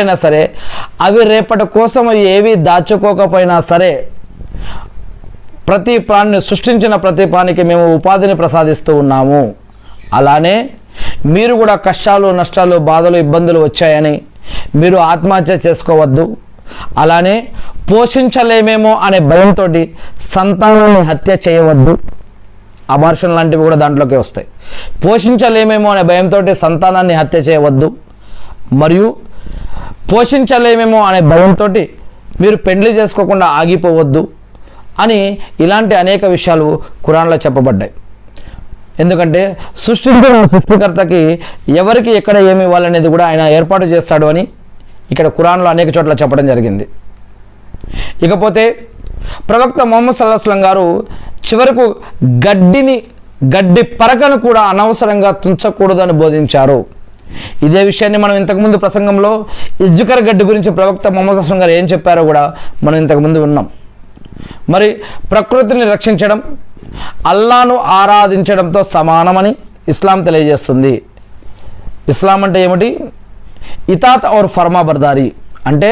అయినా సరే అవి రేపటి కోసం ఏవి దాచుకోకపోయినా సరే ప్రతి ప్రాణిని సృష్టించిన ప్రతి ప్రాణికి మేము ఉపాధిని ప్రసాదిస్తూ ఉన్నాము. అలానే మీరు కూడా కష్టాలు నష్టాలు బాధలు ఇబ్బందులు వచ్చాయని మీరు ఆత్మహత్య చేసుకోవద్దు. అలానే పోషించలేమేమో అనే భయంతో సంతానాన్ని హత్య చేయవద్దు. అబార్షన్ లాంటివి కూడా దాంట్లోకి వస్తాయి. పోషించలేమేమో అనే భయంతో సంతానాన్ని హత్య చేయవద్దు. మరియు పోషించలేమేమో అనే భయంతో మీరు పెండ్లి చేసుకోకుండా ఆగిపోవద్దు అని ఇలాంటి అనేక విషయాలు ఖురాన్లో చెప్పబడ్డాయి. ఎందుకంటే సృష్టికర్తకి ఎవరికి ఎక్కడ ఏమి ఇవ్వాలనేది కూడా ఆయన ఏర్పాటు చేస్తాడు అని ఇక్కడ ఖురాన్లో అనేక చోట్ల చెప్పడం జరిగింది. ఇకపోతే ప్రవక్త ముహమ్మద్ సల్లల్లాహు అలైహి వసల్లం గారు చివరకు గడ్డి పరకను కూడా అనవసరంగా తుంచకూడదని బోధించారు. ఇదే విషయాన్ని మనం ఇంతకుముందు ప్రసంగంలో ఇజ్జుకర్ గడ్డి గురించి ప్రవక్త ముహమ్మద్ సల్లల్లాహు అలైహి వసల్లం గారు ఏం చెప్పారో కూడా మనం ఇంతకుముందు విన్నాం. మరి ప్రకృతిని రక్షించడం అల్లాను ఆరాధించడంతో సమానమని ఇస్లాం తెలియజేస్తుంది. ఇస్లాం అంటే ఏమిటి? ఇతాత్ ఔర్ ఫర్మాబర్దారీ అంటే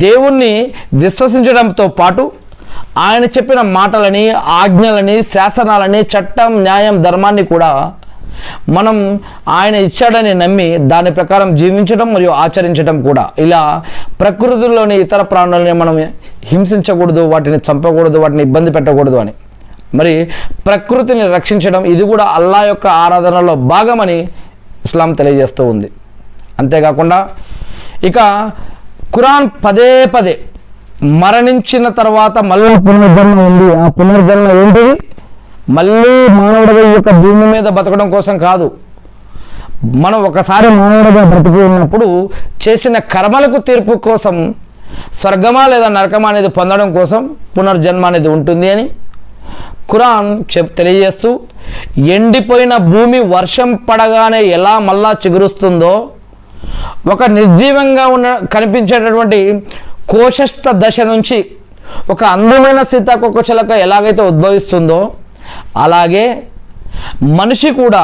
దేవుణ్ణి విశ్వసించడంతో పాటు ఆయన చెప్పిన మాటలని ఆజ్ఞలని శాసనాలని చట్టం న్యాయం ధర్మాన్ని కూడా మనం ఆయన ఇచ్చాడని నమ్మి దాని ప్రకారం జీవించడం మరియు ఆచరించడం కూడా. ఇలా ప్రకృతిలోని ఇతర ప్రాణులని మనం హింసించకూడదు, వాటిని చంపకూడదు, వాటిని ఇబ్బంది పెట్టకూడదు అని. మరి ప్రకృతిని రక్షించడం ఇది కూడా అల్లా యొక్క ఆరాధనలో భాగమని ఇస్లాం తెలియజేస్తూ ఉంది. అంతేకాకుండా ఇక ఖురాన్ పదే పదే మరణించిన తర్వాత మళ్ళీ పునర్జన్మ ఉంది. ఆ పునర్జన్మ ఏంటిది? మళ్ళీ మానవుడిగా ఈ యొక్క భూమి మీద బతకడం కోసం కాదు. మనం ఒకసారి మానవుడిగా బ్రతికి ఉన్నప్పుడు చేసిన కర్మలకు తీర్పు కోసం స్వర్గమా లేదా నరకమా అనేది పొందడం కోసం పునర్జన్మ అనేది ఉంటుంది అని ఖురాన్ తెలియజేస్తూ, ఎండిపోయిన భూమి వర్షం పడగానే ఎలా మళ్ళా చిగురుస్తుందో, ఒక నిర్జీవంగా కనిపించేటటువంటి కోశస్థ దశ నుంచి ఒక అందమైన సీతాకోక చిలక ఎలాగైతే ఉద్భవిస్తుందో అలాగే మనిషి కూడా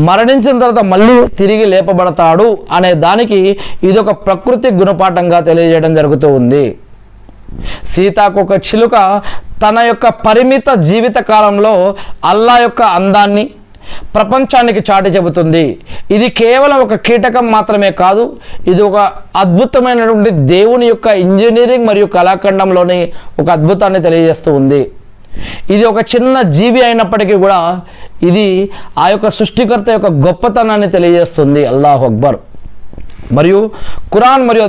మరణించిన తర్వాత మళ్ళీ తిరిగి లేపబడతాడు అనే దానికి ఇదొక ప్రకృతి గుణపాఠంగా తెలియజేయడం జరుగుతూ ఉంది. సీతాకోక చిలుక తన యొక్క పరిమిత జీవిత కాలంలో అల్లా యొక్క అందాన్ని ప్రపంచానికి చాటి చెబుతుంది. ఇది కేవలం ఒక కీటకం మాత్రమే కాదు, ఇది ఒక అద్భుతమైనటువంటి దేవుని యొక్క ఇంజనీరింగ్ మరియు కళాఖండంలోని ఒక అద్భుతాన్ని తెలియజేస్తూ ఉంది. ఇది ఒక చిన్న జీవి అయినప్పటికీ కూడా ఇది ఆ యొక్క సృష్టికర్త యొక్క గొప్పతనాన్ని తెలియజేస్తుంది. అల్లాహు అక్బర్. మరియు ఖురాన్ మరియు